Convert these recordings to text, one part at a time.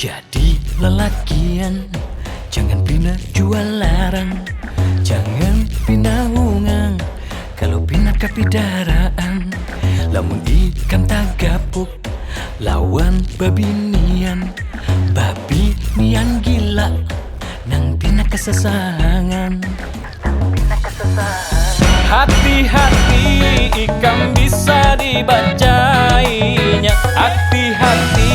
Jadi lelakian, jangan pindah jual larang, jangan pindah hungang. Kalau pindah kepidaraan, lamun ikan tagapuk lawan babinian, babi nian gila nang pindah kesesangan. Hati-hati ikan bisa dibacainya, hati-hati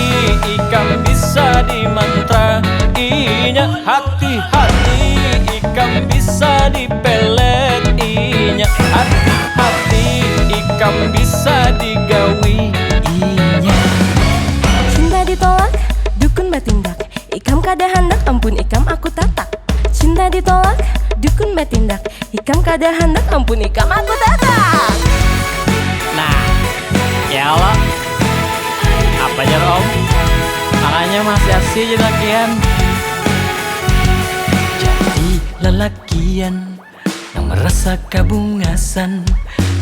ikan bisa dimantrainya, hati-hati ikan bisa dipeletinya, hati-hati ikan bisa digawiinya. Cinta ditolak, dukun bertindak, ikam kada hendak, ampun ikam aku tatak. Cinta ditolak, dukun bertindak, ikam kada hendak, ampun ikam aku tatak. Nah, ya Allah, apa aja om? Makanya masih asih jelakian. Jadi lelakian yang merasa kabungasan,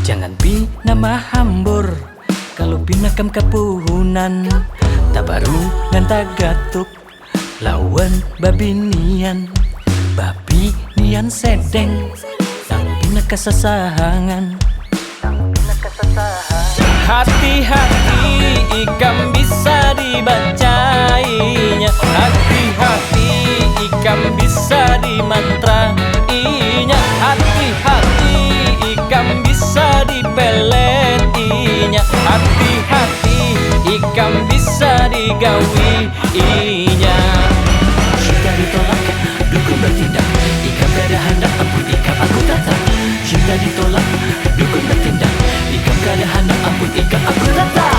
jangan pina mahambur. Kalau pina kam kapuhunan, tabaru dan tagatuk lawan babinian, babi nian sedeng nang pina kesesangan. Hati-hati ikan bisa dibacainya, hati-hati ikan bisa dimantrainya, hati-hati ikan bisa dipeletinya, hati-hati ikan bisa digawiinya. Cinta ditolak, dukun bertindak, ikan kada hendak, ampun ikan aku tatak. Cinta ditolak, dukun bertindak, ikan kada hendak, ampun ikan aku tatak.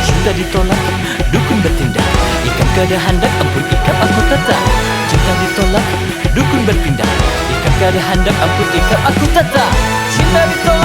Cinta ditolak, dukun bertindak, ikan kada hendak, ampun ikan aku tatak. Cinta ditolak, dukun berpindah, ikan kada hendak, ampun ikan aku tatak. Cinta ditolak.